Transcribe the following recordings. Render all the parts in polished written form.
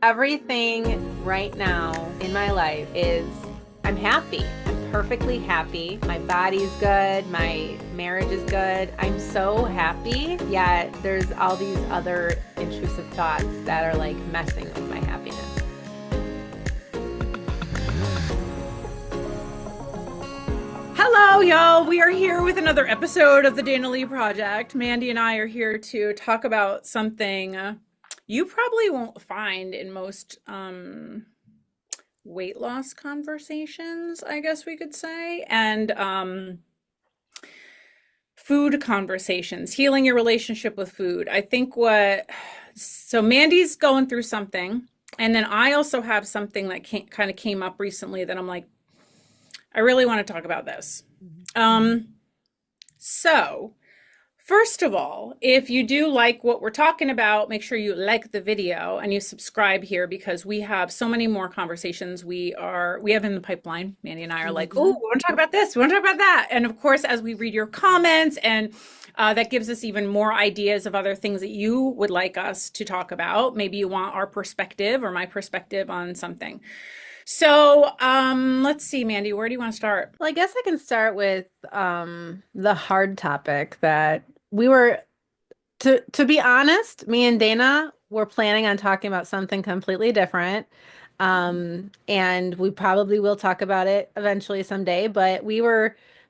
Everything right now in my life is I'm happy. I'm perfectly happy. My body's good. My marriage is good. I'm so happy. Yet there's all these other intrusive thoughts that are like messing with my happiness. Hello, y'all. We are here with another episode of the Dana Lee Project. Mandy and I are here to talk about something you probably won't find in most weight loss conversations, I guess we could say, and food conversations, healing your relationship with food. So Mandy's going through something, and then I also have something that kind of came up recently that I'm like, I really want to talk about this. Um, so first of all, if you do like what we're talking about, make sure you like the video and you subscribe here because we have so many more conversations we have in the pipeline. Mandy and I are like, oh, we Mhm. want to talk about this, we want to talk about that. And of course, as we read your comments and that gives us even more ideas of other things that you would like us to talk about. Maybe you want our perspective or my perspective on something. So let's see, Mandy, where do you want to start? Well, I guess I can start with the hard topic that we were to be honest, me and Dana were planning on talking about something completely different. And we probably will talk about it eventually someday, but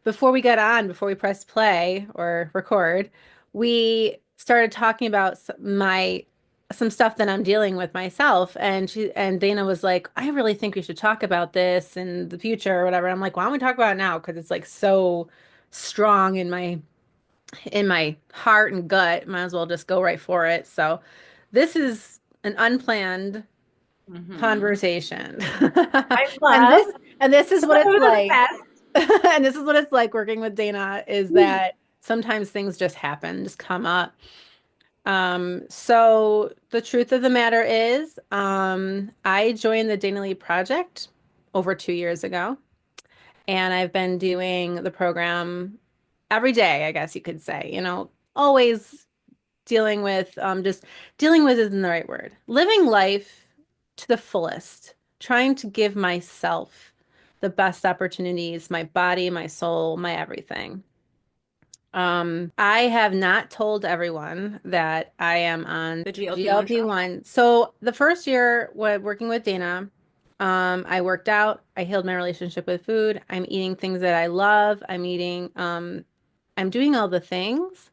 before we got on, before we pressed play or record, we started talking about some stuff that I'm dealing with myself. And Dana was like, I really think we should talk about this in the future or whatever. I'm like, why don't we talk about it now? Because it's like so strong in my heart and gut. Might as well just go right for it. So this is an unplanned Mhm. conversation. I And love this and this is some what of it's those are the like. best. And this is what it's like working with Dana is that sometimes things just happen, just come up. So the truth of the matter is, I joined the Dana Lee Project over 2 years ago, and I've been doing the program every day, I guess you could say, always just dealing with isn't the right word. Living life to the fullest, trying to give myself the best opportunities, my body, my soul, my everything. I have not told everyone that I am on The GLP-1 shot. GLP-1. So the first year when working with Dana, I worked out, I healed my relationship with food. I'm eating things that I love. I'm doing all the things,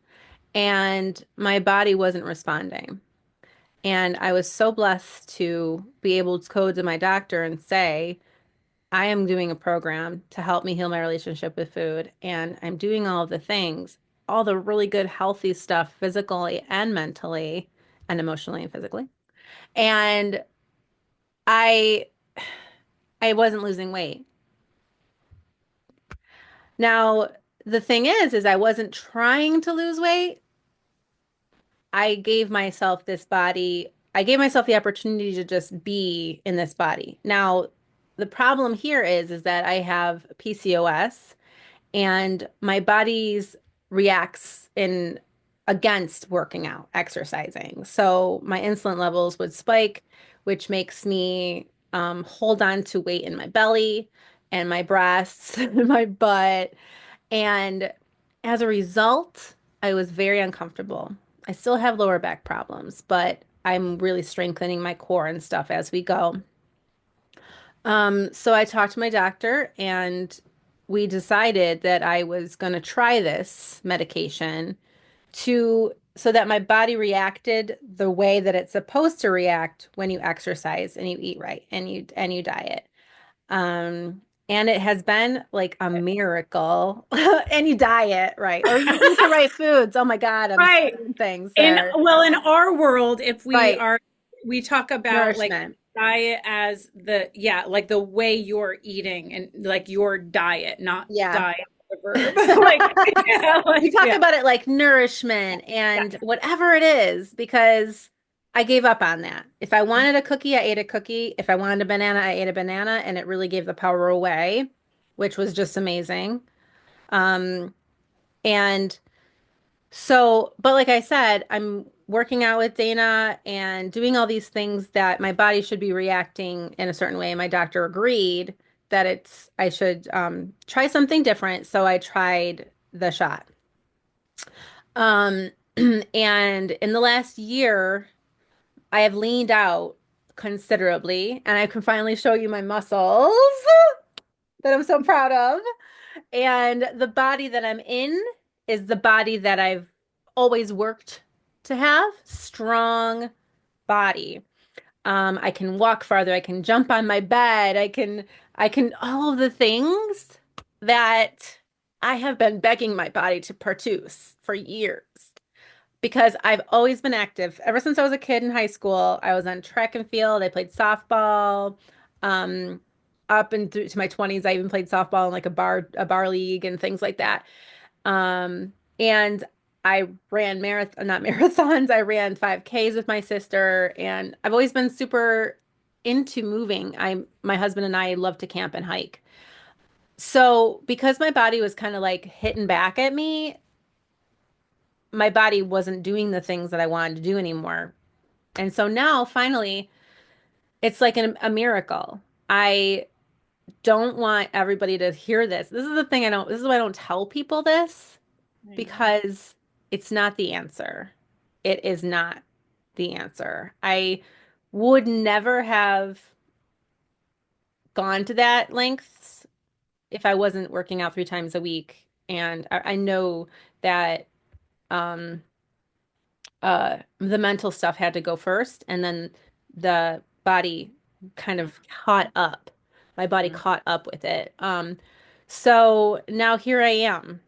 and my body wasn't responding. And I was so blessed to be able to go to my doctor and say, I am doing a program to help me heal my relationship with food. And I'm doing all of the things, all the really good, healthy stuff, physically and mentally, and emotionally and physically. And I I wasn't losing weight. Now, the thing is I wasn't trying to lose weight. I gave myself the opportunity to just be in this body. Now, the problem here is that I have PCOS and my body's reacts in against working out, exercising. So my insulin levels would spike, which makes me hold on to weight in my belly and my breasts and my butt. And as a result, I was very uncomfortable. I still have lower back problems, but I'm really strengthening my core and stuff as we go. So I talked to my doctor and we decided that I was going to try this medication to so that my body reacted the way that it's supposed to react when you exercise and you eat right and you diet. And it has been like a miracle. And you diet right or you eat the right foods. Oh my God, I'm Right. saying things In there. well, in our world, if Right. we talk about like Nourishment. diet as like the way you're eating and like your diet, not Yeah. diet the verb. Like, yeah, We like, talk yeah, about it like nourishment yeah. and whatever it is, because I gave up on that. If I wanted a cookie, I ate a cookie. If I wanted a banana, I ate a banana, and it really gave the power away, which was just amazing. Um, and but like I said, I'm working out with Dana and doing all these things that my body should be reacting in a certain way. My doctor agreed that I should try something different. So I tried the shot. Um, and in the last year, I have leaned out considerably, and I can finally show you my muscles that I'm so proud of. And the body that I'm in is the body that I've always worked to have. Strong body. I can walk farther. I can jump on my bed. I can all of the things that I have been begging my body to produce for years because I've always been active. Ever since I was a kid in high school, I was on track and field. I played softball. Um, Up and through to my 20s, I even played softball in like a bar league and things like that. And I ran not marathons. I ran 5Ks with my sister, and I've always been super into moving. My husband and I love to camp and hike. So because my body was kind of like hitting back at me, my body wasn't doing the things that I wanted to do anymore. And so now finally, it's like a miracle. I don't want everybody to hear this. This is why I don't tell people this Right. because it's not the answer. It is not the answer. I would never have gone to that lengths if I wasn't working out 3 times a week. And I know that um, the mental stuff had to go first, and then the body kind of caught up. My body Mm. caught up with it. So now here I am.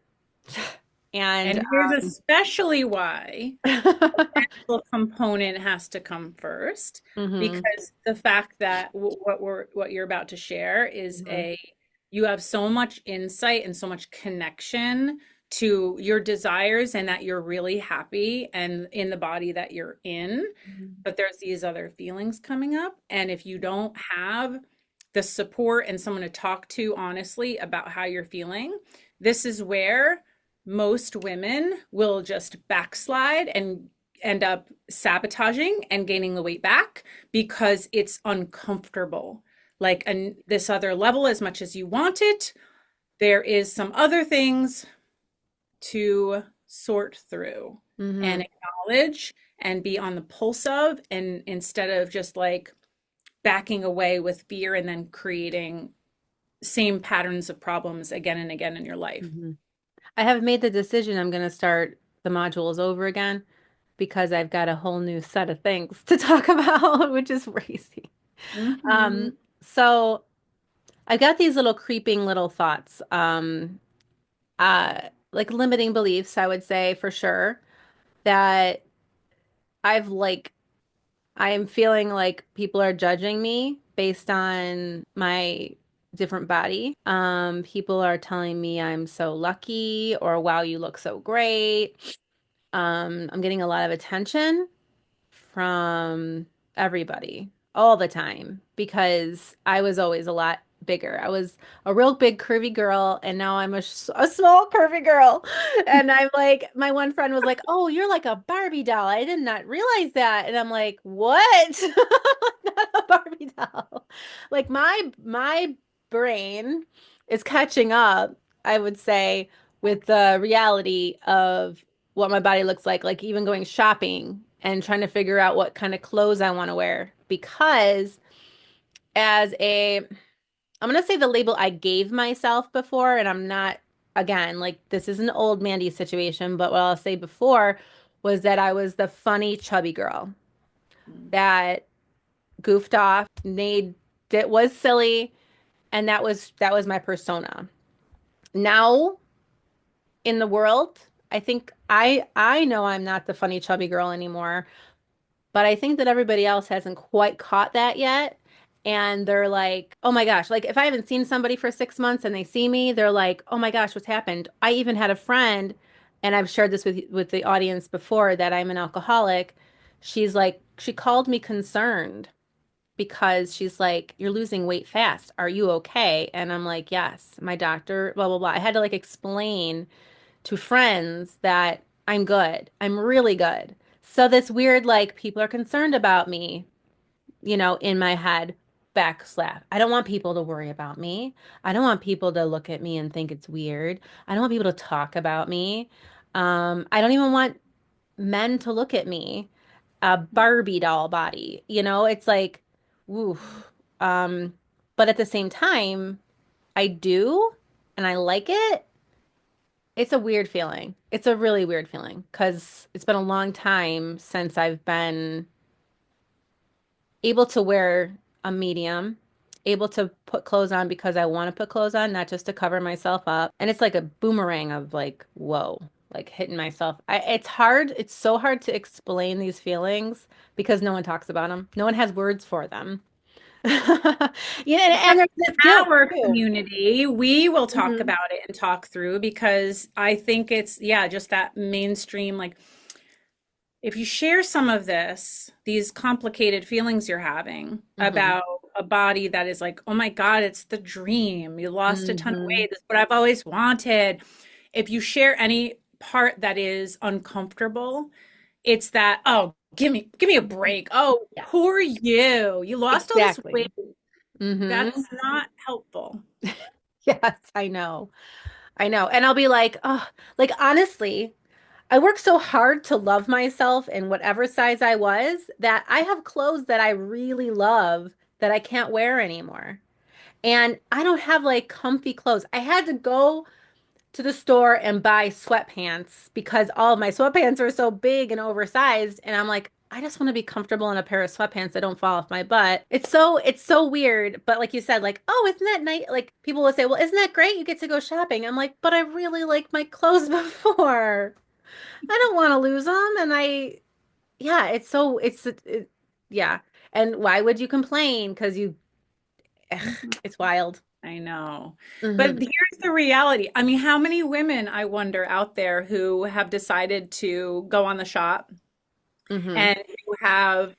And And here's especially why the component has to come first, hmm because the fact that what you're about to share is hmm a you have so much insight and so much connection to your desires and that you're really happy and in the body that you're in, but there's these other feelings coming up, and if you don't have the support and someone to talk to honestly about how you're feeling, this is where most women will just backslide and end up sabotaging and gaining the weight back because it's uncomfortable. Like this other level, as much as you want it, there is some other things to sort through hmm and acknowledge and be on the pulse of, and instead of just like backing away with fear and then creating same patterns of problems again and again in your life. hmm I have made the decision I'm going to start the modules over again because I've got a whole new set of things to talk about, which is crazy. Mhm. So I've got these little creeping little thoughts, like limiting beliefs, I would say for sure, that I've like, I am feeling like people are judging me based on my different body. People are telling me I'm so lucky or wow, you look so great. I'm getting a lot of attention from everybody all the time because I was always a lot bigger. I was a real big curvy girl, and now I'm a small curvy girl. And I'm like, my one friend was like, "Oh, you're like a Barbie doll. I did not realize that." And I'm like, "What? Not a Barbie doll." Like my brain is catching up, I would say, with the reality of what my body looks like even going shopping and trying to figure out what kind of clothes I want to wear. Because as I'm going to say the label I gave myself before, and I'm not, again, like this is an old Mandy situation, but what I'll say before was that I was the funny, chubby girl that goofed off, made it was silly, and that was my persona. Now in the world, I think I know I'm not the funny chubby girl anymore. But I think that everybody else hasn't quite caught that yet. And they're like, oh my gosh, like if I haven't seen somebody for 6 months and they see me, they're like, oh my gosh, what's happened? I even had a friend, and I've shared this with the audience before that I'm an alcoholic. She's like, she called me concerned because she's like, you're losing weight fast. Are you okay? And I'm like, yes, my doctor, blah, blah, blah. I had to like explain to friends that I'm good. I'm really good. So this weird, like, people are concerned about me, in my head, backslap. I don't want people to worry about me. I don't want people to look at me and think it's weird. I don't want people to talk about me. I don't even want men to look at me, a Barbie doll body. It's like, oof. Um, but at the same time, I do, and I like it. It's a weird feeling. It's a really weird feeling because it's been a long time since I've been able to wear a medium, able to put clothes on because I want to put clothes on, not just to cover myself up. And it's like a boomerang of like, whoa, like hitting myself. It's hard. It's so hard to explain these feelings because no one talks about them. No one has words for them. And there's this guilt Our too. community, we will talk Hmm. about it and talk through because I think it's, yeah, just that mainstream, like if you share some of this, these complicated feelings you're having Hmm. about a body that is like, oh my God, it's the dream. You lost a ton of Hmm. weight. This is what I've always wanted. If you share any part that is uncomfortable, it's that, oh, give me a break. Oh, Yes, poor you. You lost all this weight. exactly. Hmm. That's not helpful. Yes, I know. I know. And I'll be like honestly, I worked so hard to love myself in whatever size I was that I have clothes that I really love that I can't wear anymore. And I don't have like comfy clothes. I had to go to the store and buy sweatpants because all of my sweatpants are so big and oversized. And I'm like, I just want to be comfortable in a pair of sweatpants that don't fall off my butt. It's so weird. But like you said, like, oh, isn't that nice? Like people will say, well, isn't that great? You get to go shopping. I'm like, but I really like my clothes before. I don't want to lose them. And yeah, yeah. And why would you complain? Because Mhm. it's wild. I know. But Hmm. here's the reality. I mean, how many women, I wonder, out there who have decided to go on the shop Hmm. and who have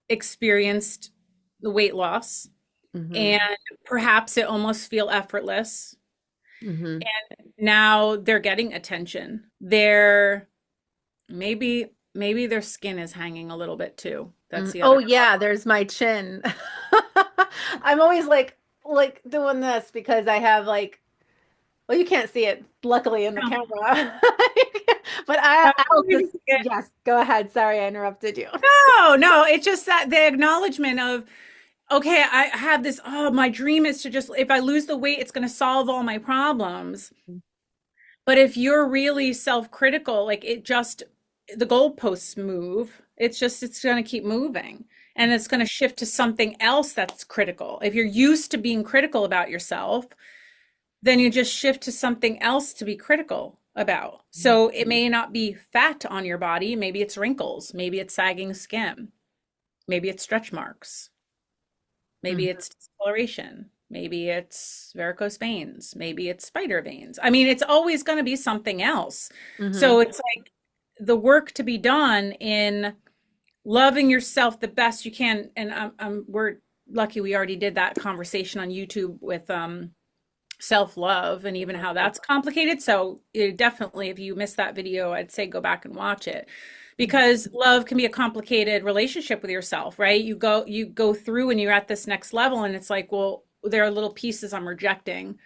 experienced the weight loss Hmm. and perhaps it almost feel effortless. Hmm. Now they're getting attention. They're maybe their skin is hanging a little bit too. That's the Oh other yeah, there's my chin. I'm always like doing this because I have like, well, you can't see it luckily in the problem. camera. But No, I'll just, yes, go ahead. Sorry, I interrupted you. no, it's just that the acknowledgement of, okay, I have this, oh, my dream is to just, if I lose the weight, it's going to solve all my problems. But if you're really self-critical, like it just, the goalposts move. It's going to keep moving and it's going to shift to something else that's critical. If you're used to being critical about yourself, then you just shift to something else to be critical about. So it may not be fat on your body. Maybe it's wrinkles. Maybe it's sagging skin. Maybe it's stretch marks. Maybe Mhm. it's discoloration. Maybe it's varicose veins. Maybe it's spider veins. I mean, it's always going to be something else. Hmm. So it's like the work to be done in loving yourself the best you can. And we're lucky we already did that conversation on YouTube with self-love and even how that's complicated. So definitely, if you missed that video, I'd say go back and watch it because love can be a complicated relationship with yourself, right? You go through and you're at this next level and it's like, well, there are little pieces I'm rejecting.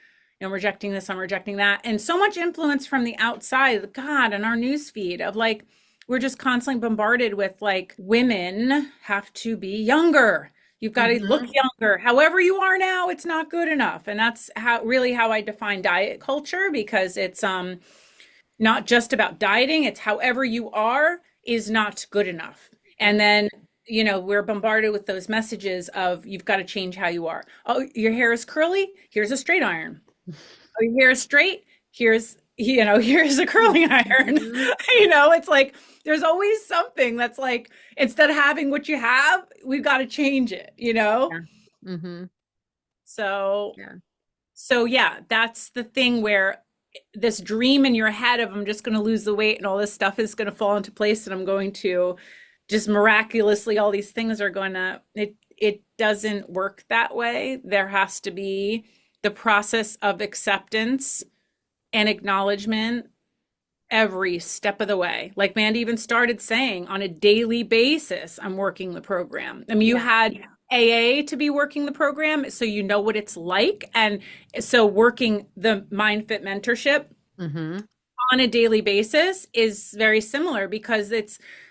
I'm rejecting this, I'm rejecting that. And so much influence from the outside, God, and our news feed of like, we're just constantly bombarded with like women have to be younger. You've got to look Hmm. younger. However you are now, it's not good enough. And that's how I define diet culture because it's not just about dieting, it's however you are is not good enough. And then we're bombarded with those messages of you've got to change how you are. Oh, your hair is curly? Here's a straight iron. Oh, your hair is straight? Here's a curling iron. Hmm. It's like there's always something that's like instead of having what you have, we've got to change it. Yeah. Hmm. So Yeah. so yeah, that's the thing where this dream in your head of I'm just going to lose the weight and all this stuff is going to fall into place and I'm going to just miraculously all these things are going to it doesn't work that way. There has to be the process of acceptance and acknowledgement every step of the way. Like Mandy even started saying on a daily basis, I'm working the program. I mean, you Yeah. had AA to be working the program, so you know what it's like. And so working the Mind Fit mentorship Mm-hmm. on a daily basis is very similar because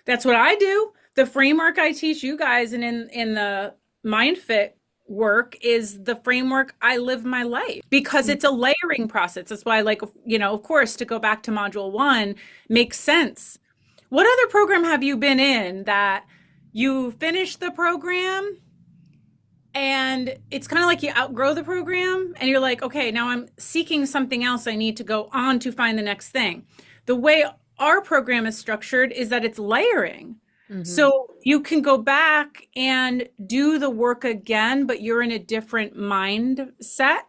that's what I do. The framework I teach you guys and in the Mind Fit work is the framework I live my life because it's a layering process. That's why, like, of course, to go back to module one makes sense. What other program have you been in that you finish the program and it's kind of like you outgrow the program and you're like, okay, now I'm seeking something else. I need to go on to find the next thing. The way our program is structured is that it's layering. Mm-hmm. So you can go back and do the work again, but you're in a different mindset.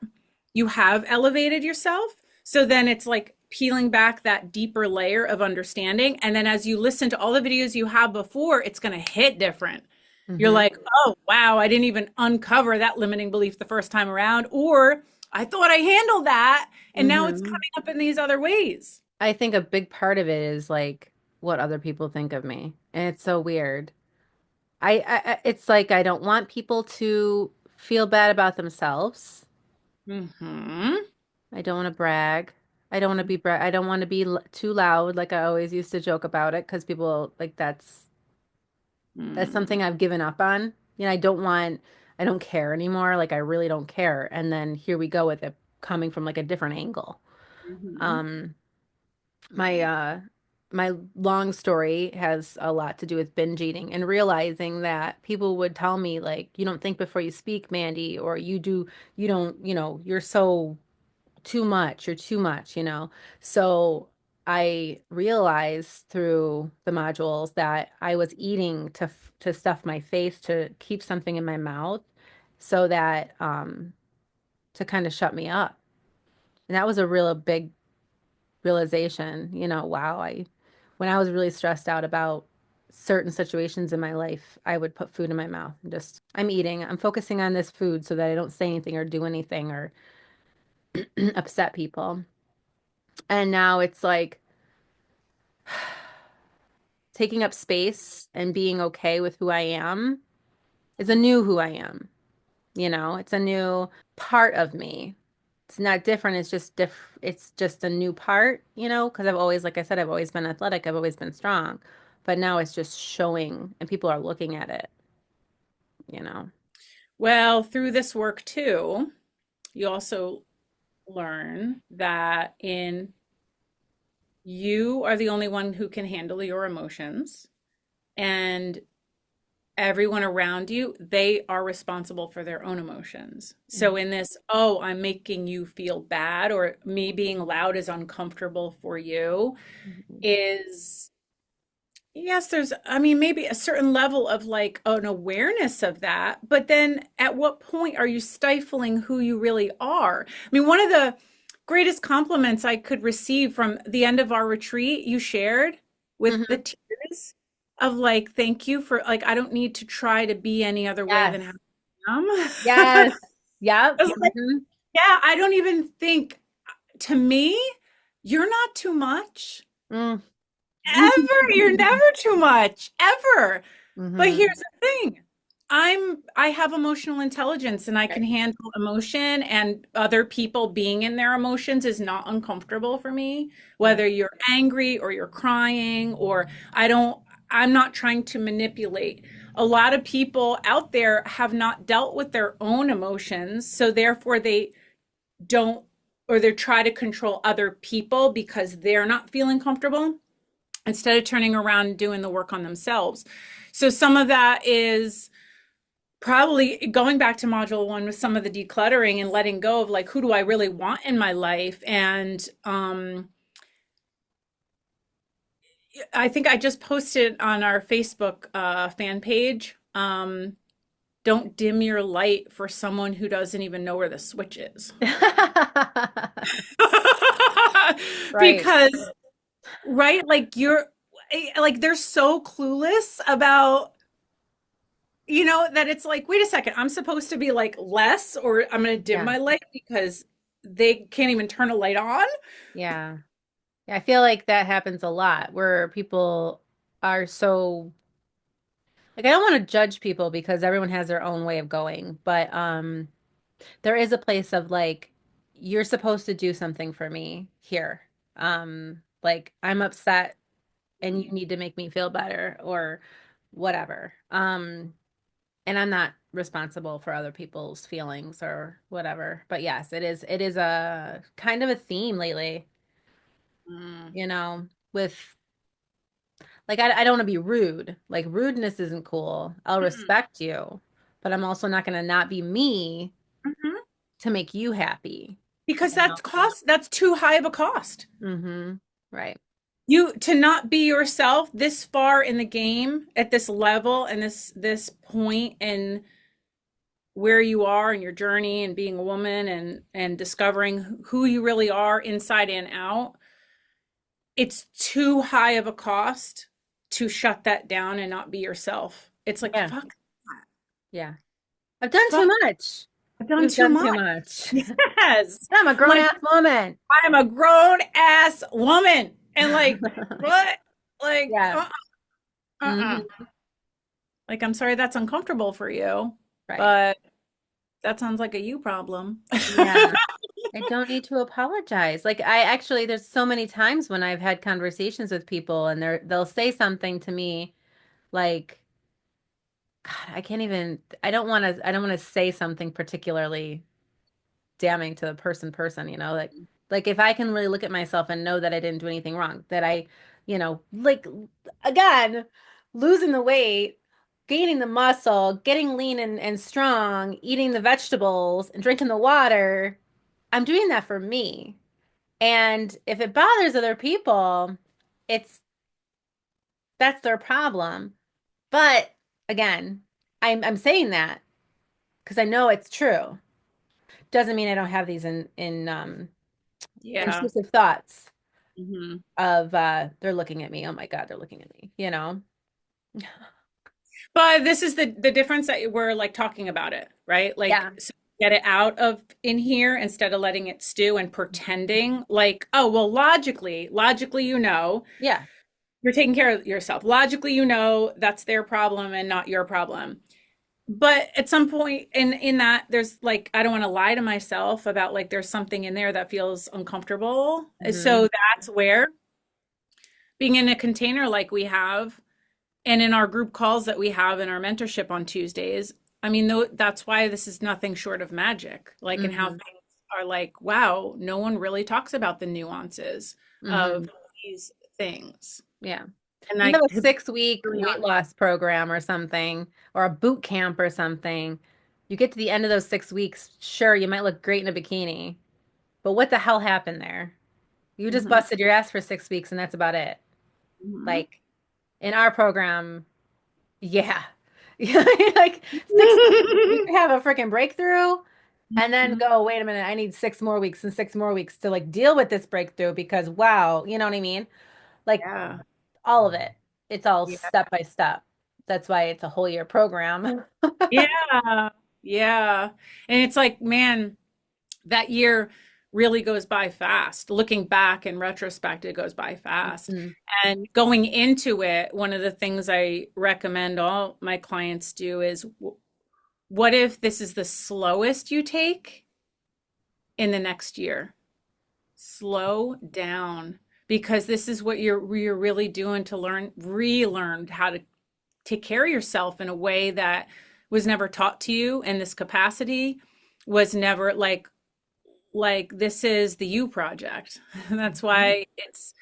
You have elevated yourself. So then it's like peeling back that deeper layer of understanding. And then as you listen to all the videos you have before, it's going to hit different. You're Mm-hmm. like, oh, wow, I didn't even uncover that limiting belief the first time around. Or I thought I handled that. And now it's Mm-hmm. coming up in these other ways. I think a big part of it is like what other people think of me. And it's so weird. It's like I don't want people to feel bad about themselves. Hmm. I don't want to brag. I don't want to be I don't want to be too loud like I always used to joke about it because people like that's Hmm. something I've given up on. I don't care anymore. Like I really don't care. And then here we go with it coming from like a different angle. Hmm. Um, my my long story has a lot to do with binge eating and realizing that people would tell me like you don't think before you speak, Mandy, or you don't, you're so too much or too much, So I realized through the modules that I was eating to stuff my face to keep something in my mouth so that to kind of shut me up. And that was a real big realization, wow, I when I was really stressed out about certain situations in my life, I would put food in my mouth and just I'm eating, I'm focusing on this food so that I don't say anything or do anything or upset people. And now it's like taking up space and being okay with who I am is a new who I am. It's a new part of me. It's not different. It's just it's just a new part, because I've always, like I said, I've always been athletic. I've always been strong. But now it's just showing and people are looking at it, you know. Well, through this work too, you also learn that in you are the only one who can handle your emotions. And everyone around you, they are responsible for their own emotions. So in this, oh, I'm making you feel bad or me being loud is uncomfortable for you Mhm. is yes, there's I mean maybe a certain level of like an awareness of that, but then at what point are you stifling who you really are? I mean, one of the greatest compliments I could receive from the end of our retreat you shared with the Mhm. tears of like, thank you for like, I don't need to try to be any other way than how Yes. I am. Yes. Yep. I was like, Hmm. yeah, I don't even think to me, you're not too much. Mm. Ever. You're never too much. Ever. But here's Hmm. the thing. I have emotional intelligence and I can Right. handle emotion and other people being in their emotions is not uncomfortable for me. Yeah. Whether you're angry or you're crying or I'm not trying to manipulate. A lot of people out there have not dealt with their own emotions, so therefore they don't or they try to control other people because they're not feeling comfortable instead of turning around and doing the work on themselves. So some of that is probably going back to module one with some of the decluttering and letting go of like who do I really want in my life. And I think I just posted on our Facebook fan page. Don't dim your light for someone who doesn't even know where the switch is. Right. Because right, like you're like they're so clueless about that it's like, wait a second, I'm supposed to be like less, or I'm going to dim Yeah. my light because they can't even turn a light on. Yeah. Yeah, I feel like that happens a lot where people are so like I don't want to judge people because everyone has their own way of going, but there is a place of like you're supposed to do something for me here. Like I'm upset and you need to make me feel better or whatever. And I'm not responsible for other people's feelings or whatever. But yes, it is a kind of a theme lately, Mm. with like I don't want to be rude. Like rudeness isn't cool. I'll Mm-mm. respect you, but I'm also not going to not be me Mhm. to make you happy, Because you know? that's too high of a cost. Mm-hmm. Right. You to not be yourself this far in the game at this level and this point and where you are in your journey and being a woman and discovering who you really are inside and out, it's too high of a cost to shut that down and not be yourself. It's like Yeah. fuck Yeah. I've done too fuck much. I've done We've too done too much. much. Yes. I'm a grown Like ass woman. I'm a grown ass woman and like what? Like Yeah. uh-uh. Hmm. Like I'm sorry that's uncomfortable for you, Right. but that sounds like a you problem. Yeah. I don't need to apologize. Like I actually there's so many times when I've had conversations with people and they'll say something to me like God, I don't want to say something particularly damning to the person, like if I can really look at myself and know that I didn't do anything wrong, that like again, losing the weight, gaining the muscle, getting lean and strong, eating the vegetables and drinking the water, I'm doing that for me. And if it bothers other people, it's that's their problem. But again, I'm saying that because I know it's true. Doesn't mean I don't have these in Yeah. intrusive thoughts Mhm. of they're looking at me. Oh my God, they're looking at me. But this is the difference that we're like talking about it, right? Like Yeah. so get it out of in here instead of letting it stew and pretending like, oh, well, logically, Yeah. you're taking care of yourself. Logically, that's their problem and not your problem. But at some point in that, there's like, I don't want to lie to myself about like there's something in there that feels uncomfortable. Hmm. So that's where being in a container like we have and in our group calls that we have in our mentorship on Tuesdays, I mean, that's why this is nothing short of magic. Like, and how Hmm. things are like, wow, no one really talks about the nuances Hmm. of these things. Yeah. And You I have a could 6 week really weight not. loss program or something, or a boot camp or something. You get to the end of those 6 weeks, sure, you might look great in a bikini, but what the hell happened there? You just Mhm, busted your ass for 6 weeks and that's about it. mhm. Like in our program, yeah. Like 6 weeks, you could have a freaking breakthrough and then Mhm. go, wait a minute, I need 6 more weeks and 6 more weeks to like deal with this breakthrough because wow, you know what I mean? Like Yeah. all of it. It's all Yeah. step by step. That's why it's a whole year program. Yeah. Yeah. And it's like, man, that year really goes by fast. Looking back in retrospect, it goes by fast. Mhm. And going into it, one of the things I recommend all my clients do is what if this is the slowest you take in the next year? Slow down because this is what you're really doing to relearn how to take care of yourself in a way that was never taught to you and this capacity was never like this is the you project. That's Mhm. why it's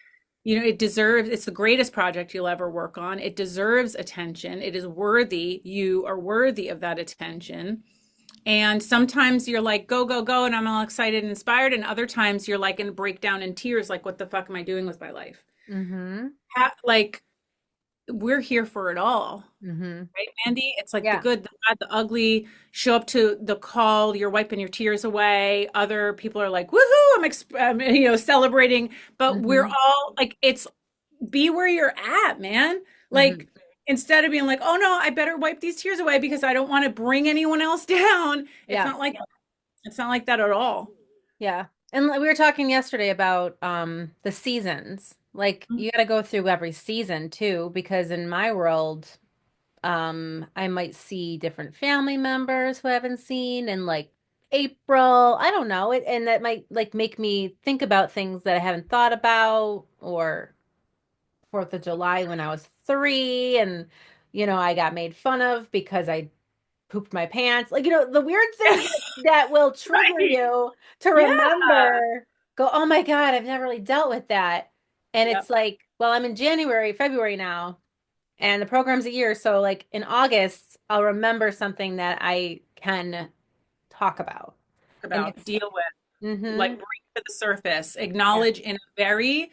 the greatest project you'll ever work on. It deserves attention. It is worthy. You are worthy of that attention. And sometimes you're like, go, go, go, and I'm all excited and inspired. And other times you're like in a breakdown in tears, like, what the fuck am I doing with my life? Mhm. Like, we're here for it all. Mhm. Right, Mandy? It's like the Yeah. good, the bad, the ugly. Show up to the call, you're wiping your tears away. Other people are like, "Woohoo! I'm celebrating." But we're Mhm. all like, it's be where you're at, man. Mhm. Like instead of being like, "Oh no, I better wipe these tears away because I don't want to bring anyone else down." Yeah. It's not like that at all. Yeah. And we were talking yesterday about the seasons. Like Mhm. you got to go through every season too, because in my world, I might see different family members who I haven't seen in like April. I don't know. And that might like make me think about things that I haven't thought about, or Fourth of July when I was 3, and I got made fun of because I pooped my pants. Like, the weird things that will trigger Right. you to Yeah. remember, go, oh my God, I've never really dealt with that. And it's Yep. like, well, I'm in January, February now, and the program's a year. So, like, in August, I'll remember something that I can talk about. And About it's, deal with, like mm-hmm, bring to the surface, yeah, acknowledge in a very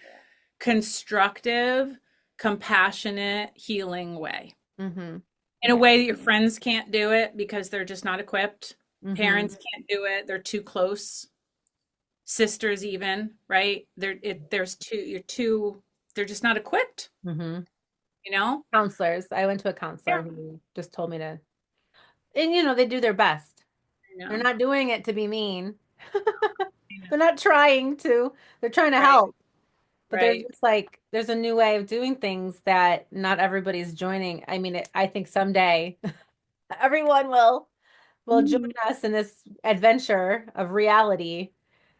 constructive, compassionate, healing way. mm-hmm, In a yeah, way that your friends can't do it because they're just not equipped. mm-hmm, Parents can't do it. They're too close. Sisters even, right? There's two, you're too, they're just not equipped, mm-hmm. you know? Counselors. I went to a Yeah. counselor who just told me to, and they do their best. I They're know. not doing it to be mean. I know. They're not trying to. They're trying to Right. help. But there's Right. just like there's a new way of doing things that not everybody's joining. I mean, I think someday everyone will join Mhm. us in this adventure of reality.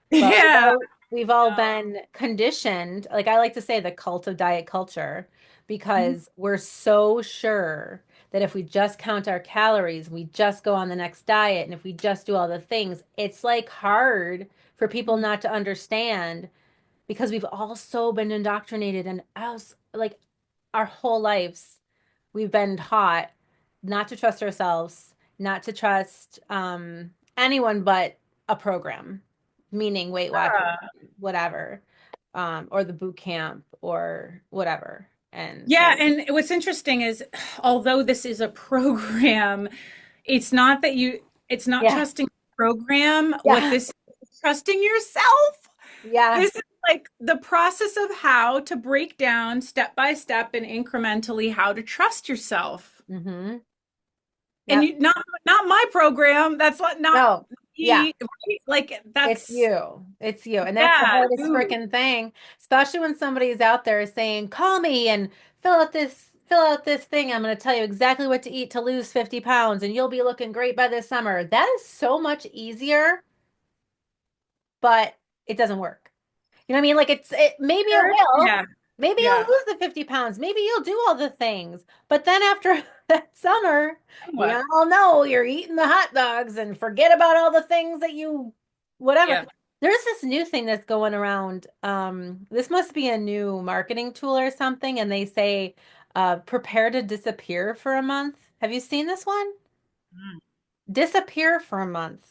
But we've Yeah. all we've all No. been conditioned, like I like to say, the cult of diet culture, Mhm. because we're so sure that if we just count our calories, we just go on the next diet, and if we just do all the things, it's like hard for people not to understand because we've also been indoctrinated, and us like our whole lives we've been taught not to trust ourselves, not to trust anyone but a program, meaning Weight Watchers, whatever, or the boot camp or whatever. And Yeah, and what's interesting is although this is a program, it's not that it's not yeah, trusting the program. What yeah, this is trusting yourself. yeah, This is like the process of how to break down step by step and incrementally how to trust yourself. mm-hmm, And yep, not my program. That's not no, yeah. me. Right? Like It's that's you. It's you. And that's the yeah, hardest you. freaking thing, especially when somebody's out there saying, "Call me and fill out this thing. I'm going to tell you exactly what to eat to lose 50 pounds and you'll be looking great by this summer." That is so much easier, but it doesn't work. You know what I mean? Like maybe it Sure. will. Yeah, Maybe you'll yeah. lose the 50 pounds. Maybe you'll do all the things. But then after that summer, we What? all know you're eating the hot dogs and forget about all the things that you whatever. Yeah. There's this new thing that's going around. This must be a new marketing tool or something, and they say prepare to disappear for a month. Have you seen this one? Mm. Disappear for a month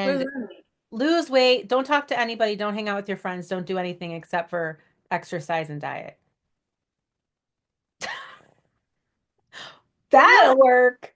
What does and that mean? lose weight. Don't talk to anybody. Don't hang out with your friends. Don't do anything except for exercise and diet. That'll What? work.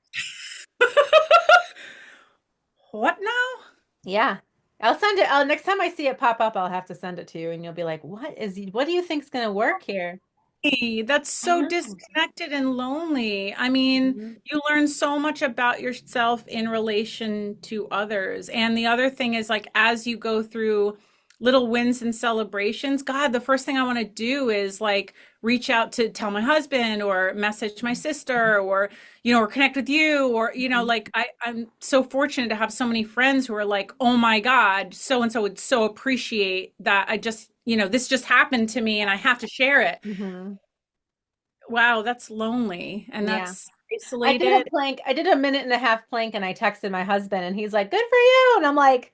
What now? Yeah. I'll send it. Next time I see it pop up, I'll have to send it to you and you'll be like, what do you think's gonna work here? Hey, that's I so know. disconnected and lonely. I mean, Mhm. you learn so much about yourself in relation to others. And the other thing is, like, as you go through little wins and celebrations, God, the first thing I want to do is like reach out to tell my husband or message my sister or, or connect with you or, Mhm. like I'm so fortunate to have so many friends who are like, oh my God, so and so would so appreciate that. I just, this just happened to me and I have to share it. Mhm. Wow, that's lonely and Yeah. that's I did a isolated. plank. I did a minute and a half plank and I texted my husband and he's like, "Good for you." And I'm like,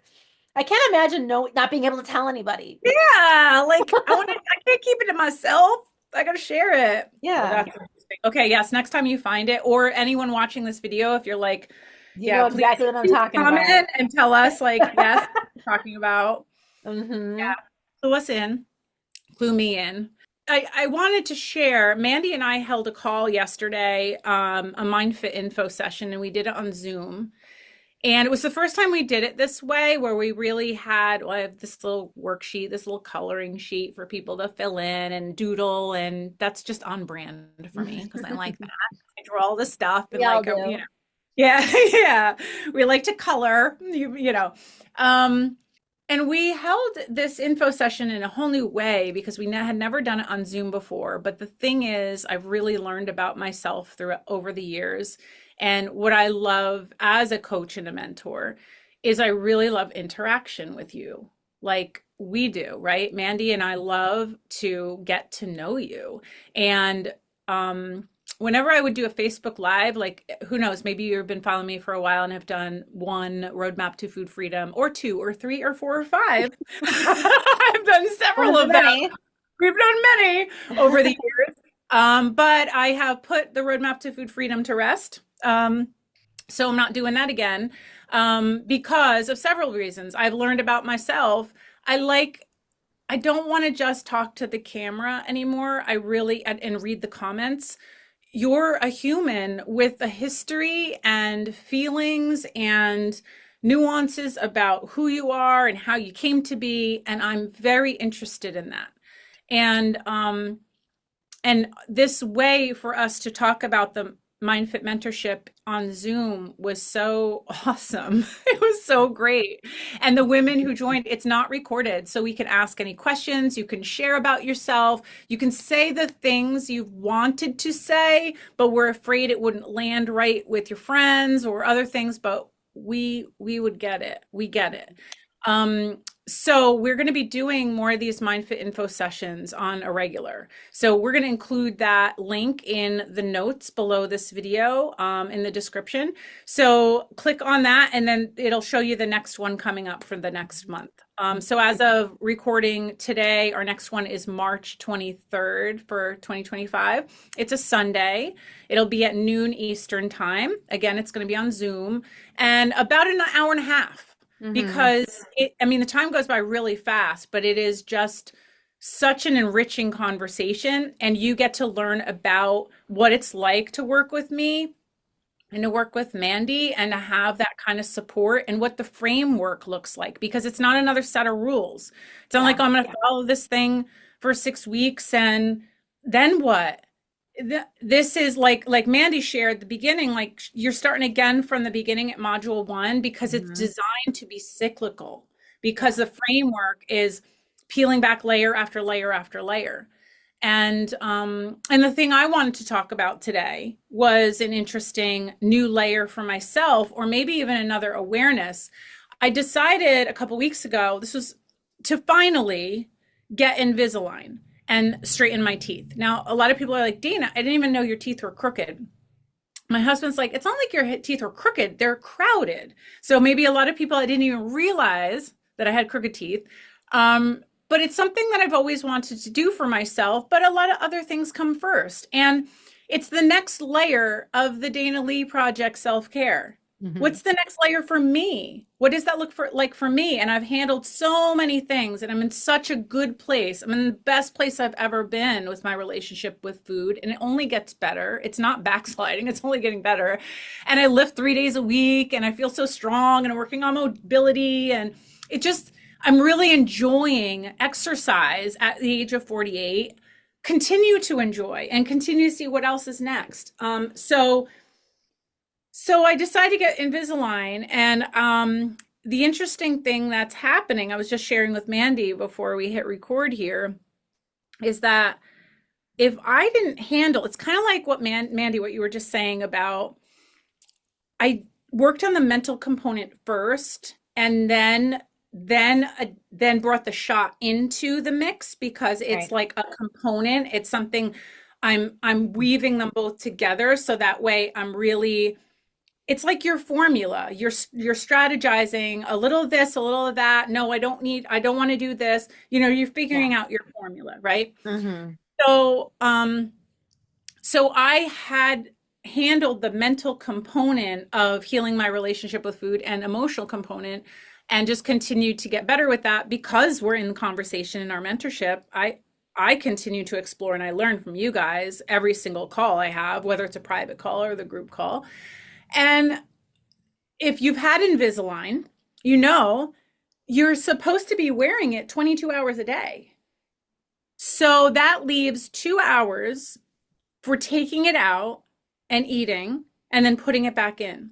I can't imagine not being able to tell anybody. Yeah, like I can't keep it to myself. I gotta share it. Well, Yeah. that's interesting. Okay, yes, next time you find it, or anyone watching this video, if you're like, You yeah, know please, exactly what I'm please talking about. comment and tell us, like, yes, what you're talking about. Hmm. Yeah, clue us in, clue me in. I wanted to share, Mandy and I held a call yesterday, a Mind Fit info session, and we did it on Zoom. And it was the first time we did it this way, where we really had, well, I have this little worksheet, this little coloring sheet for people to fill in and doodle. And that's just on brand for me because I like that. I draw all this stuff and We all like, do. yeah, yeah. We like to color, you know. Um, And we held this info session in a whole new way because we had never done it on Zoom before. But the thing is, I've really learned about myself through over the years. And what I love as a coach and a mentor is I really love interaction with you, like we do, right? Mandy and I love to get to know you. And whenever I would do a Facebook Live, like who knows, maybe you've been following me for a while and have done one roadmap to food freedom, or two, or three, or four, or five. I've done One several of the of them. many. We've done many over the years. But I have put the roadmap to food freedom to rest. So I'm not doing that again because of several reasons. I've learned about myself. I like I don't want to just talk to the camera anymore. I really and read the comments. You're a human with a history and feelings and nuances about who you are and how you came to be, and I'm very interested in that. And this way for us to talk about the MindFit mentorship on Zoom was so awesome. It was so great. And the women who joined, it's not recorded, so we can ask any questions. You can share about yourself. You can say the things you've wanted to say, but we're afraid it wouldn't land right with your friends or other things, but we would get it. We get it. Um, so we're going to be doing more of these MindFit info sessions on a regular. So we're going to include that link in the notes below this video, in the description. So click on that and then it'll show you the next one coming up for the next month. So as of recording today, our next one is March 23rd for 2025. It's a Sunday. It'll be at noon Eastern time. Again, it's going to be on Zoom and about an hour and a half Hmm. because I mean, the time goes by really fast, but it is just such an enriching conversation. And you get to learn about what it's like to work with me and to work with Mandy and to have that kind of support and what the framework looks like because it's not another set of rules. It's not like Yeah. I'm going to follow this thing for 6 weeks and then what? This is like Mandy shared at the beginning, like you're starting again from the beginning at module one because it's Hmm. designed to be cyclical because Yeah. the framework is peeling back layer after layer after layer. And the thing I wanted to talk about today was an interesting new layer for myself, or maybe even another awareness. I decided a couple weeks ago, this was to finally get Invisalign and straighten my teeth. Now, a lot of people are like, Dana, I didn't even know your teeth were crooked. My husband's like, it's not like your teeth are crooked, they're crowded. So maybe a lot of people I didn't even realize that I had crooked teeth. But it's something that I've always wanted to do for myself, but a lot of other things come first. And it's the next layer of the Dana Lee Project self-care. Hmm. What's the next layer for me? What does that look for like for me? And I've handled so many things and I'm in such a good place. I'm in the best place I've ever been with my relationship with food. And it only gets better. It's not backsliding, it's only getting better. And I lift 3 days a week and I feel so strong and I'm working on mobility. And it just, I'm really enjoying exercise at the age of 48, continue to enjoy and continue to see what else is next. So I decided to get Invisalign, and the interesting thing that's happening, I was just sharing with Mandy before we hit record here, is that if I didn't handle, it's kind of like what Mandy, what you were just saying about, I worked on the mental component first, and then brought the shot into the mix because it's Right. like a component. It's something I'm weaving them both together so that way I'm really it's like your formula. You're strategizing a little of this, a little of that. No, I don't want to do this. You're Yeah. figuring out your formula, right? Hmm. So, so I had handled the mental component of healing my relationship with food and emotional component and just continued to get better with that because we're in the conversation in our mentorship. I continue to explore and I learn from you guys every single call I have, whether it's a private call or the group call. And if you've had Invisalign, you know you're supposed to be wearing it 22 hours a day. So that leaves 2 hours for taking it out and eating and then putting it back in.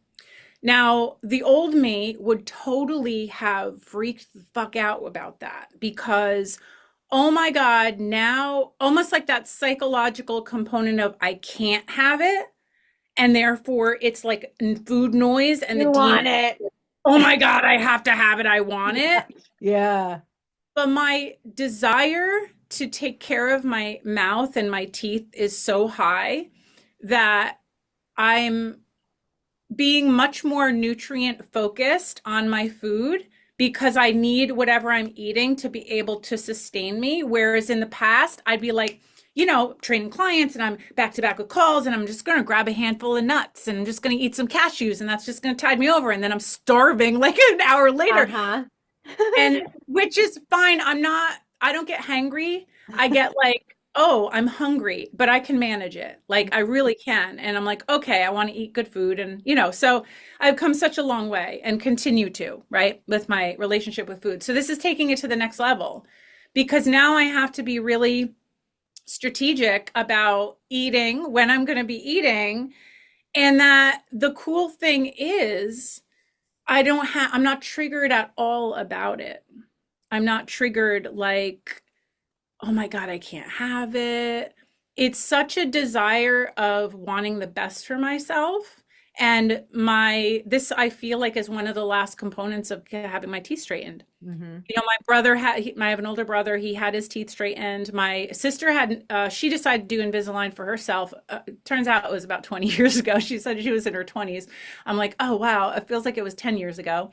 Now, the old me would totally have freaked the fuck out about that because, oh my God, now almost like that psychological component of I can't have it. And therefore, it's like food noise and the You demon, want it. oh my God, I have to have it. I want Yeah. it. Yeah. But my desire to take care of my mouth and my teeth is so high that I'm being much more nutrient focused on my food because I need whatever I'm eating to be able to sustain me. Whereas in the past, I'd be like, training clients and I'm back to back with calls and I'm just going to grab a handful of nuts and I'm just going to eat some cashews and that's just going to tide me over. And then I'm starving like an hour later. Uh-huh. And which is fine. I don't get hangry. I get like, oh, I'm hungry, but I can manage it. Like I really can. And I'm like, okay, I want to eat good food. And, so I've come such a long way and continue to, right, with my relationship with food. So this is taking it to the next level because now I have to be really strategic about eating when I'm going to be eating. And that the cool thing is, I'm not triggered at all about it. I'm not triggered like, oh my God, I can't have it. It's such a desire of wanting the best for myself. And this I feel like is one of the last components of having my teeth straightened. Hmm. My brother I have an older brother. He had his teeth straightened. My sister she decided to do Invisalign for herself. Turns out it was about 20 years ago. She said she was in her 20s. I'm like, oh, wow. It feels like it was 10 years ago.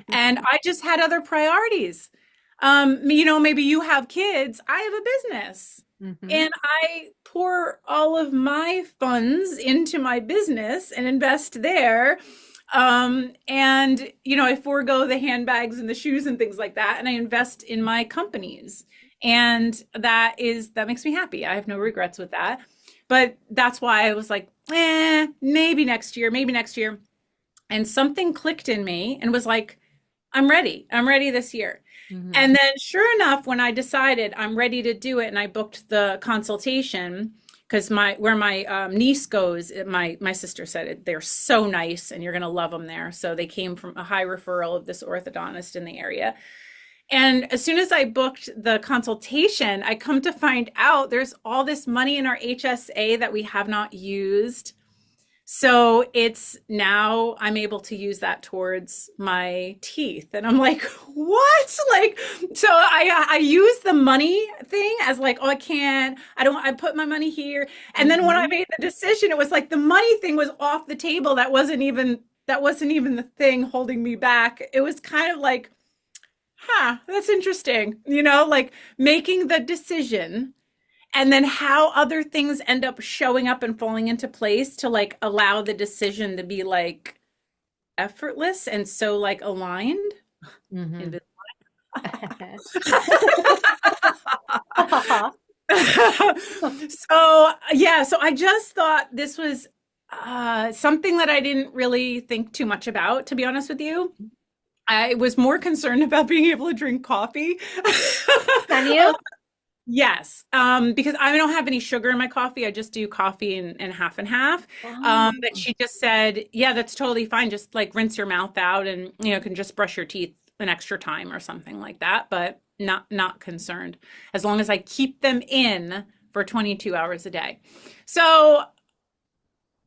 And I just had other priorities. Maybe you have kids. I have a business. Hmm. And I pour all of my funds into my business and invest there. I forego the handbags and the shoes and things like that, and I invest in my companies. And that makes me happy. I have no regrets with that. But that's why I was like, maybe next year, maybe next year. And something clicked in me and was like, I'm ready. I'm ready this year. Hmm. And then sure enough, when I decided I'm ready to do it and I booked the consultation, because where my niece goes, my sister said they're so nice and you're going to love them there. So they came from a high referral of this orthodontist in the area. And as soon as I booked the consultation, I come to find out there's all this money in our HSA that we have not used. So it's now I'm able to use that towards my teeth. And I'm like, what? Like, so I use the money thing as like, oh, I put my money here. And then when I Hmm. made the decision, it was like the money thing was off the table. That wasn't even the thing holding me back. It was kind of like, that's interesting. Like making the decision and then how other things end up showing up and falling into place to like allow the decision to be like effortless and so like aligned. Hmm. Invi- so I just thought this was something that I didn't really think too much about, to be honest with you. I was more concerned about being able to drink coffee. Can you? Yes, because I don't have any sugar in my coffee. I just do coffee and half and half. Oh. But she just said, yeah, that's totally fine. Just like rinse your mouth out and can just brush your teeth an extra time or something like that. But not concerned as long as I keep them in for 22 hours a day. So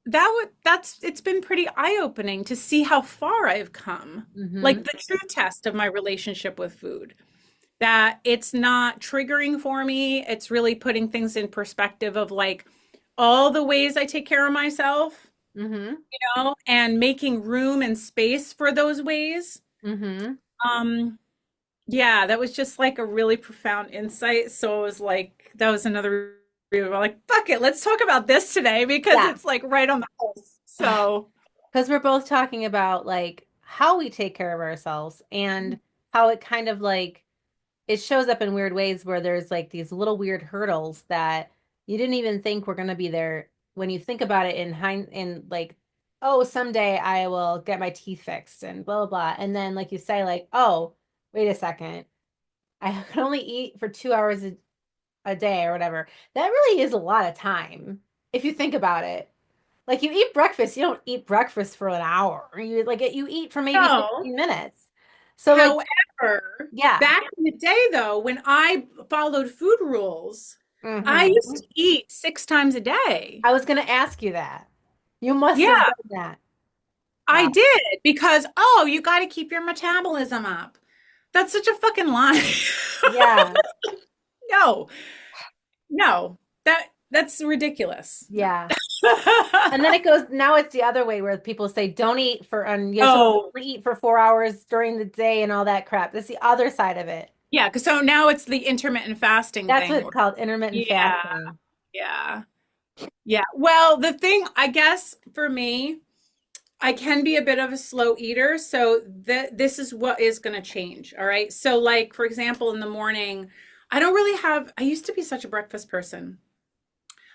it's been pretty eye-opening to see how far I've come. Like Hmm. the true test of my relationship with food that it's not triggering for me. It's really putting things in perspective of like all the ways I take care of myself, Hmm. and making room and space for those ways. Hmm. Um, yeah, that was just like a really profound insight. So it was like, that was another review. Like, fuck it, let's talk about this today because Yeah. it's like right on the pulse. So, Because we're both talking about like how we take care of ourselves and how it kind of like it shows up in weird ways where there's like these little weird hurdles that you didn't even think were going to be there when you think about it in like, oh, someday I will get my teeth fixed and blah blah blah. And then like you say, like, oh, wait a second, I can only eat for 2 hours a day or whatever. That really is a lot of time if you think about it. Like you eat breakfast, you don't eat breakfast for an hour. You eat for maybe No. 15 minutes. So like, However, yeah. back in the day, though, when I followed food rules, I used Hmm. to eat 6 times a day. I was going to ask you that. You must have Yeah, done that. I Wow. did because, oh, you got to keep your metabolism up. That's such a fucking lie. Yeah. No, no, that's ridiculous. No. Yeah. And then it goes, now it's the other way where people say, don't eat for, and you're supposed to Oh, only eat for 4 hours during the day and all that crap. That's the other side of it. yeah, because so now it's the intermittent fasting That's what thing. it's called, intermittent Yeah, fasting. yeah, yeah. Well, the thing, I guess, for me, I can be a bit of a slow eater, so this is what is going to change. All right. So, like, for example, in the morning, I don't really have, I used to be such a breakfast person,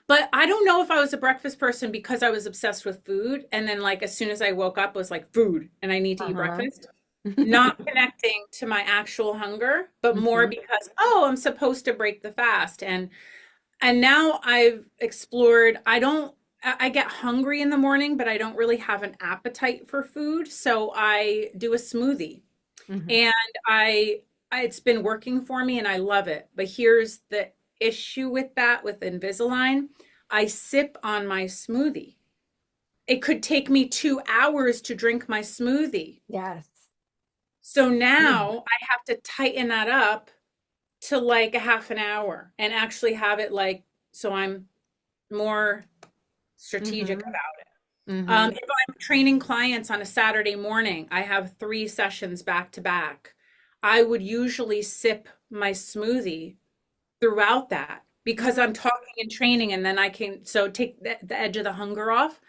but I don't know if I was a breakfast person because I was obsessed with food. And then, like, as soon as I woke up, it was like food and I need to eat Uh-huh. breakfast, not connecting to my actual hunger, but more Hmm. because, oh, I'm supposed to break the fast. And now I've explored, I get hungry in the morning, but I don't really have an appetite for food. So I do a smoothie Hmm. and it's been working for me and I love it. But here's the issue with that with Invisalign. I sip on my smoothie. It could take me 2 hours to drink my smoothie. Yes. So Mm. now I have to tighten that up to like a half an hour and actually have it like, so I'm more strategic Hmm. about it. Hmm. If I'm training clients on a Saturday morning, I have 3 sessions back to back. I would usually sip my smoothie throughout that because I'm talking and training, and then I can so take the edge of the hunger off.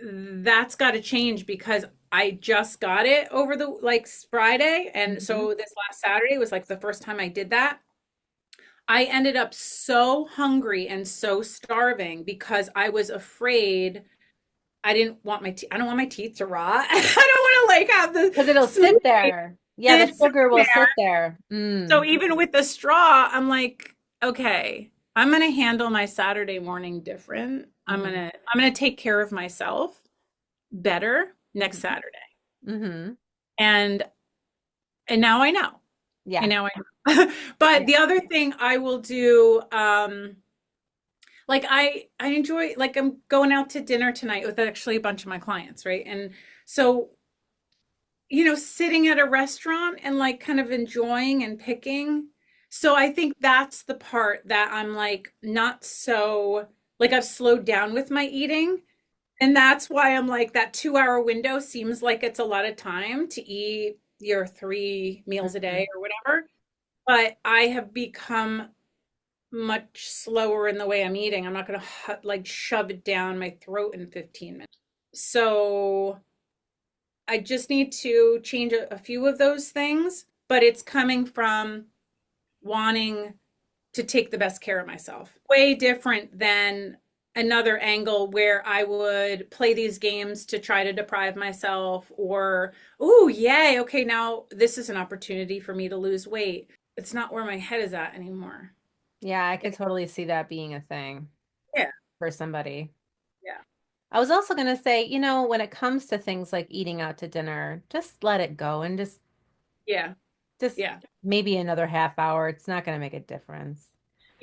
That's got to change because I just got it over the like Friday, and Hmm. so this last Saturday was like the first time I did that. I ended up so hungry and so starving because I was afraid I didn't want my teeth. I don't want my teeth to rot. I don't want to like have the Because it'll sit smoothie there. Yeah, the sit sugar will there. sit there. So Mm. even with the straw, I'm like, okay, I'm gonna handle my Saturday morning different. Hmm. I'm gonna take care of myself better next Hmm. Saturday. Hmm. And and now I know. And Yeah. now I know. But Yeah. the other thing I will do, like I enjoy like I'm going out to dinner tonight with actually a bunch of my clients, right? And so sitting at a restaurant and like kind of enjoying and picking. So I think that's the part that I'm like not so like I've slowed down with my eating. And that's why I'm like that 2 hour window seems like it's a lot of time to eat your 3 meals a day Hmm. or whatever. But I have become much slower in the way I'm eating. I'm not going to like shove it down my throat in 15 minutes. So I just need to change a few of those things, but it's coming from wanting to take the best care of myself. Way different than another angle where I would play these games to try to deprive myself or, oh, yay, okay, now this is an opportunity for me to lose weight. It's not where my head is at anymore. Yeah, I could It's, totally see that being a thing yeah, for somebody. yeah, I was also going to say, when it comes to things like eating out to dinner, just let it go and yeah, just yeah. maybe another half hour. It's not going to make a difference.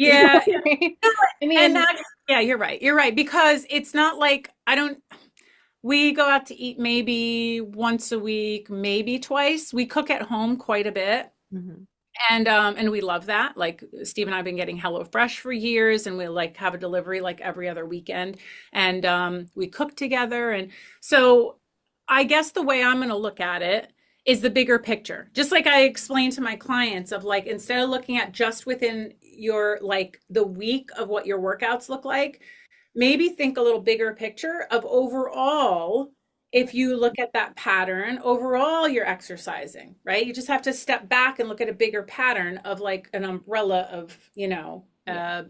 You know Yeah, what I mean? I and mean, that, yeah, you're right. You're right. Because it's not like I don't, we go out to eat maybe once a week, maybe twice. We cook at home quite a bit. mhm. And we love that. Like Steve and I have been getting HelloFresh for years and we like have a delivery like every other weekend. And we cook together. And so I guess the way I'm going to look at it is the bigger picture. Just like I explained to my clients of like instead of looking at just within your like the week of what your workouts look like, maybe think a little bigger picture of overall if you look at that pattern overall you're exercising, right? You just have to step back and look at a bigger pattern of like an umbrella of Yeah.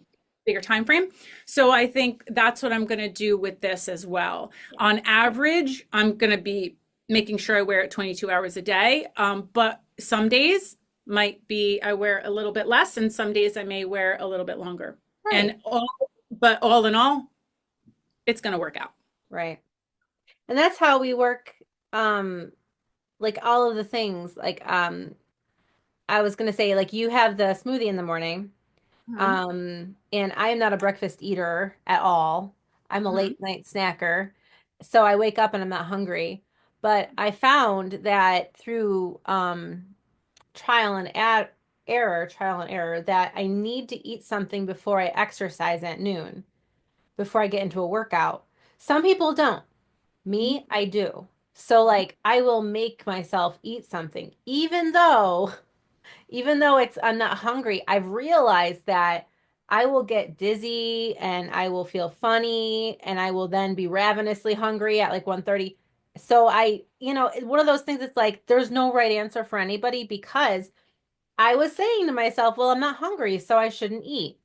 bigger time frame. So I think that's what I'm going to do with this as well. On average I'm going to be making sure I wear it 22 hours a day, but some days might be I wear a little bit less and some days I may wear a little bit longer. Right. And all in all it's going to work out. Right. And that's how we work, um, like all of the things. Like, I was gonna say, like you have the smoothie in the morning. Hmm. And I am not a breakfast eater at all. I'm a Hmm. late night snacker. So I wake up and I'm not hungry. But I found that through trial and trial and error, that I need to eat something before I exercise at noon, before I get into a workout. Some people don't. Me, I do. So like I will make myself eat something, even though it's I'm not hungry. I've realized that I will get dizzy and I will feel funny and I will then be ravenously hungry at like 1:30. So one of those things, it's like there's no right answer for anybody, because I was saying to myself, well, I'm not hungry, so I shouldn't eat.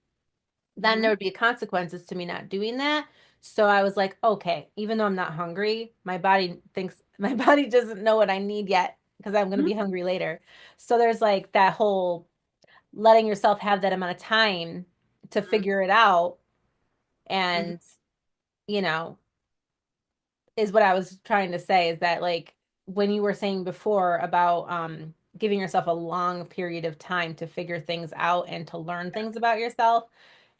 Then there Hmm. would be consequences to me not doing that. So I was like, okay, even though I'm not hungry, my body thinks my body doesn't know what I need yet because I'm going to be hungry later. So there's like that whole letting yourself have that amount of time to figure it out, Hmm. and you know is what I was trying to say, is that like when you were saying before about giving yourself a long period of time to figure things out and to learn things about yourself,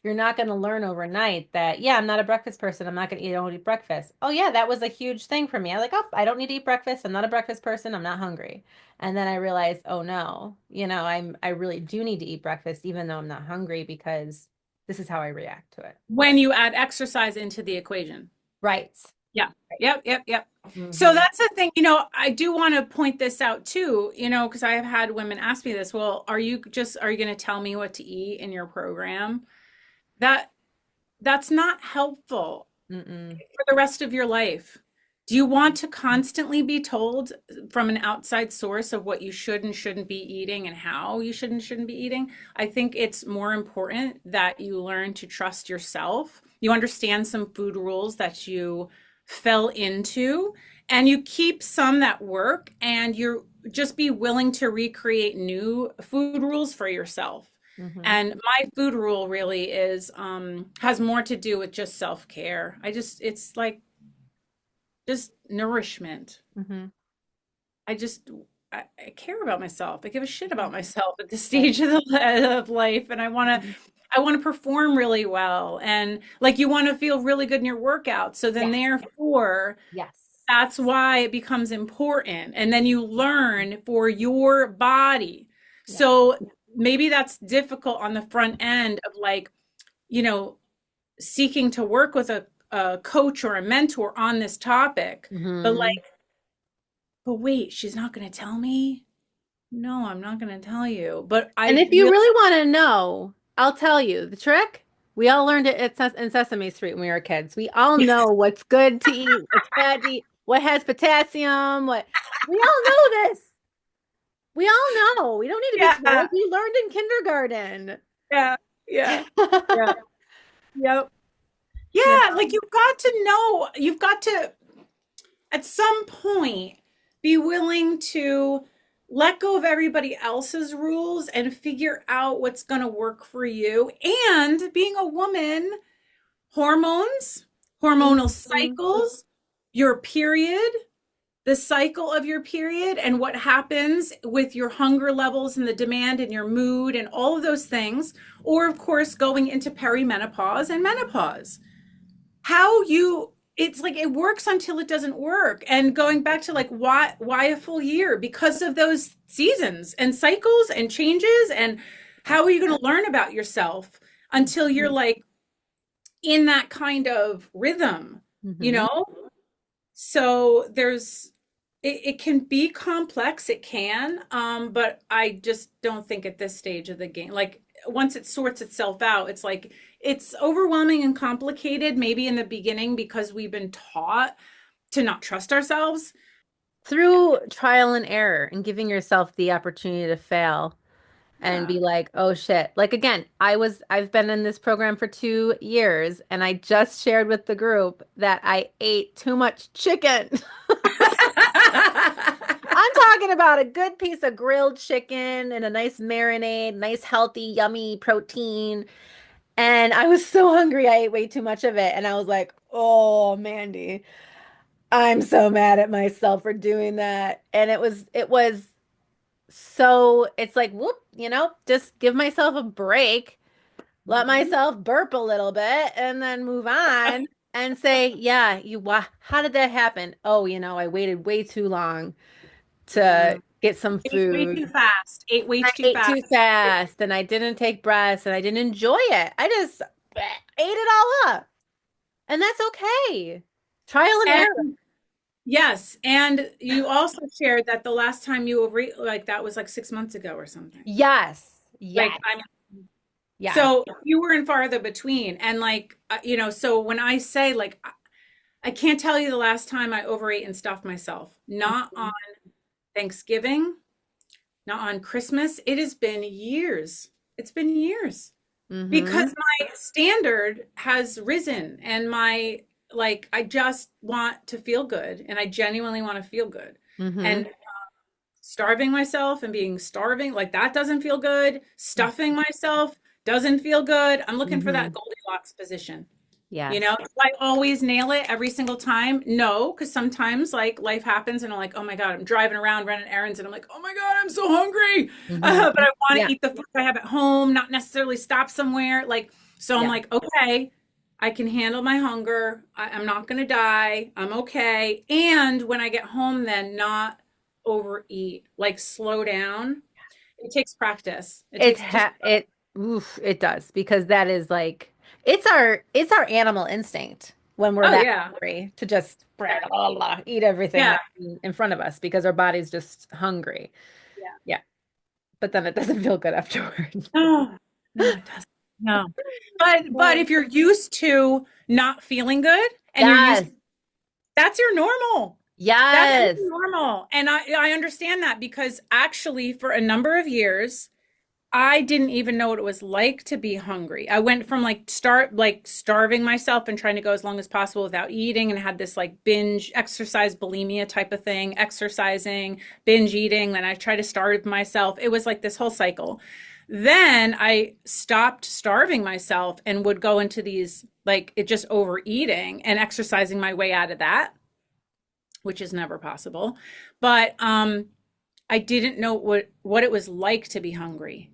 you're not going to learn overnight that, yeah, I'm not a breakfast person, I'm not going to eat, I don't eat breakfast. Oh yeah, that was a huge thing for me. I was like, oh, I don't need to eat breakfast, I'm not a breakfast person, I'm not hungry. And then I realized, oh no, I really do need to eat breakfast even though I'm not hungry, because this is how I react to it. When you add exercise into the equation. Right. Yeah. Right. Yep. Yep. Yep. So Mm-hmm. that's the thing, I do want to point this out too, because I have had women ask me this. Well, are you going to tell me what to eat in your program? That that's not helpful Mm-mm. for the rest of your life. Do you want to constantly be told from an outside source of what you should and shouldn't be eating and how you should and shouldn't be eating? I think it's more important that you learn to trust yourself. You understand some food rules that you fell into, and you keep some that work, and you just be willing to recreate new food rules for yourself. Mm-hmm. And my food rule really is has more to do with just self-care. It's like just nourishment. Mm-hmm. I just I care about myself. I give a shit about Mhm. myself at this Right. stage of of life, and Mhm. I want to perform really well, and like you want to feel really good in your workout. So then Yes. therefore Yes. that's why it becomes important. And then you learn for your body. Yes. So maybe that's difficult on the front end of like, you know, seeking to work with a coach or a mentor on this topic. But Hmm. like, but wait, she's not going to tell me? No, I'm not going to tell you. But And I if you really, really want to know, I'll tell you the trick. We all learned it at in Sesame Street when we were kids. We all know what's good to eat, what's bad to eat, what has potassium, what we all know this. We all know. We don't need to be yeah, told. We learned in kindergarten. yeah, yeah, yeah, yep. You Yeah, like know? you've got to at some point be willing to let go of everybody else's rules and figure out what's going to work for you. And being a woman, hormones, hormonal Mhm. cycles, your period, the cycle of your period, and what happens with your hunger levels and the demand and your mood and all of those things. Or, of course, going into perimenopause and menopause, how you it's like it works until it doesn't work, and going back to like why a full year, because of those seasons and cycles and changes. And how are you going to learn about yourself until you're like in that kind of rhythm, you Mm-hmm. know so it can be complex, it can, but I just don't think at this stage of the game, like once it sorts itself out, it's like it's overwhelming and complicated maybe in the beginning because we've been taught to not trust ourselves. Yeah. Through trial and error and giving yourself the opportunity to fail and Yeah. be like, oh shit. Like again, I've been in this program for 2 years and I just shared with the group that I ate too much chicken. I'm talking about a good piece of grilled chicken and a nice marinade, nice healthy, yummy protein. And I was so hungry, I ate way too much of it. And I was like, Oh, Mandy, I'm so mad at myself for doing that. And it was so it's like, whoop, just give myself a break, let Mhm. myself burp a little bit, and then move on and say, yeah, how did that happen? Oh, I waited way too long to Mm. get some Ate way too food. fast. Ate way I too ate too fast. fast and I didn't take breaths and I didn't enjoy it. I just ate it all up. And that's okay. Trial and And error. yes, and you also shared that the last time you over like that was like 6 months ago or something. Yes. Like Yes. I'm Yes. so you were in farther between, and like so when I say like I can't tell you the last time I overate and stuffed myself. Not on Thanksgiving, not on Christmas. It has been years. It's been years because Mm-hmm. my standard has risen and my like I just want to feel good and I genuinely want to feel good. Mm-hmm. And starving myself and being starving, like that doesn't feel good. Stuffing myself doesn't feel good. I'm looking for that Mm-hmm. Goldilocks position. Yes. Do I always nail it every single time? No, because sometimes like life happens and I'm like, oh my God, I'm driving around running errands and I'm like, oh my God, I'm so hungry. Mm-hmm. But I want Yeah. to eat the food I have at home, not necessarily stop somewhere. Like, so I'm Yeah. like, okay, I can handle my hunger. I'm not going to die. I'm okay. And when I get home, then not overeat, like slow down. It takes practice. It It's takes just, ha it oof, it does because that is like it's our animal instinct when we're oh that yeah. hungry to just blah, blah, blah, eat everything Yeah. that's in front of us because our body's just hungry. Yeah. Yeah. But then it doesn't feel good afterwards. No, no, it doesn't. No. But if you're used to not feeling good and you're used Yes. that's your normal. That's Yes. your normal. And I understand that because actually for a number of years I didn't even know what it was like to be hungry. I went from like starving myself and trying to go as long as possible without eating and had this like binge exercise bulimia type of thing, exercising, binge eating, then I tried to starve myself. It was like this whole cycle. Then I stopped starving myself and would go into these like it just overeating and exercising my way out of that, which is never possible. But I didn't know what it was like to be hungry.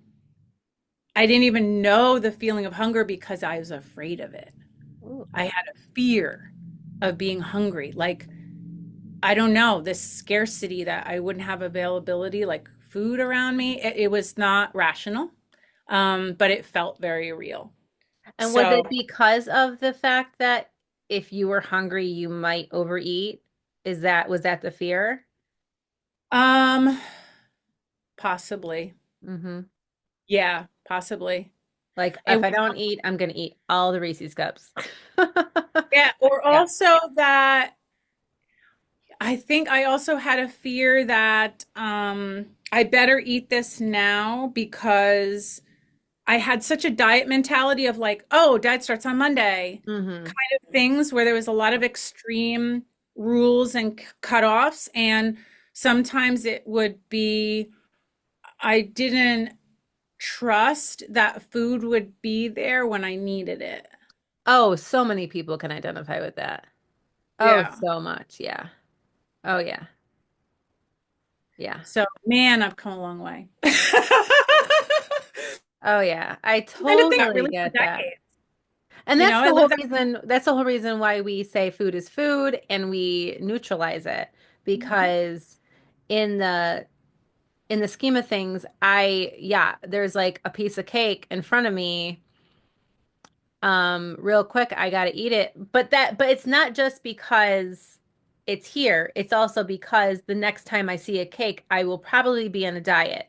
I didn't even know the feeling of hunger because I was afraid of it. Ooh. I had a fear of being hungry. Like, I don't know, this scarcity that I wouldn't have availability, like food around me. It was not rational, but it felt very real. And was So, it because of the fact that if you were hungry, you might overeat? Was that the fear? um, possibly. Mm-hmm. Yeah, possibly. Like It, if I don't eat, I'm gonna eat all the Reese's cups. yeah, or Yeah. also that I think I also had a fear that I better eat this now because I had such a diet mentality of like, oh, diet starts on Monday, Mm-hmm. kind of things where there was a lot of extreme rules and cutoffs. And sometimes it would be, I didn't trust that food would be there when I needed it. Oh, so many people can identify with that. Oh, Yeah. so much. Yeah. Oh, yeah. Yeah. So, man, I've come a long way. Oh, yeah. I Kind of thing, not totally really for get that. decades. And that's I the whole lived that. reason, that's the whole reason why we say food is food and we neutralize it Mhm. because in the scheme of things, yeah, there's like a piece of cake in front of me. Real quick, I gotta eat it. But it's not just because it's here. It's also because the next time I see a cake, I will probably be on a diet.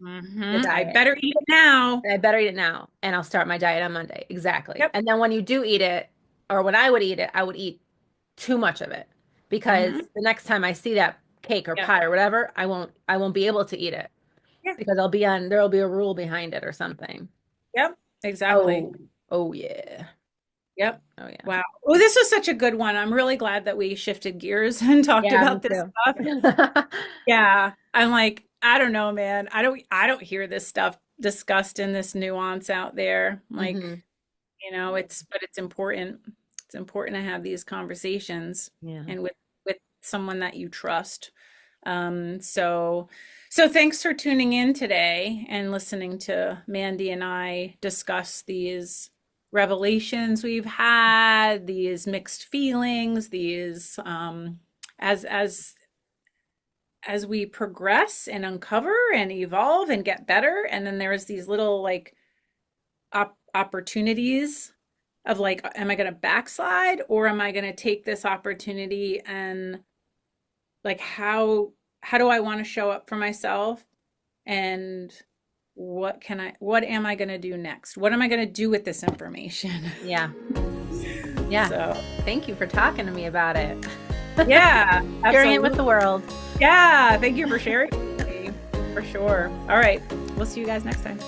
The I diet. better eat it now. And I better eat it now, and I'll start my diet on Monday. Exactly. Yep. And then when you do eat it, or when I would eat it, I would eat too much of it because Hmm. the next time I see that cake or Yeah. pie or whatever, I won't be able to eat it Yeah. because there'll be a rule behind it or something. Yep. Exactly. Oh, oh yeah. Yep. Oh yeah. Wow. Well, this was such a good one. I'm really glad that we shifted gears and talked Yeah, me about this too. stuff. Yeah. I'm like, I don't know, man. I don't hear this stuff discussed in this nuance out there. Like, Hmm. but it's important. It's important to have these conversations Yeah. and with someone that you trust. So so thanks for tuning in today and listening to Mandy and I discuss these revelations we've had, these mixed feelings, these as we progress and uncover and evolve and get better. And then there's these little like opportunities of like, am I going to backslide or am I going to take this opportunity and like how do I want to show up for myself and what am I going to do next? What am I going to do with this information? Yeah. Yeah. So, Thank you for talking to me about it. yeah, Sharing it with the absolutely. world. Yeah, thank you for sharing with me, for sure. All right, we'll see you guys next time.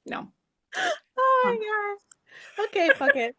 No. Oh my gosh. Okay, fuck it.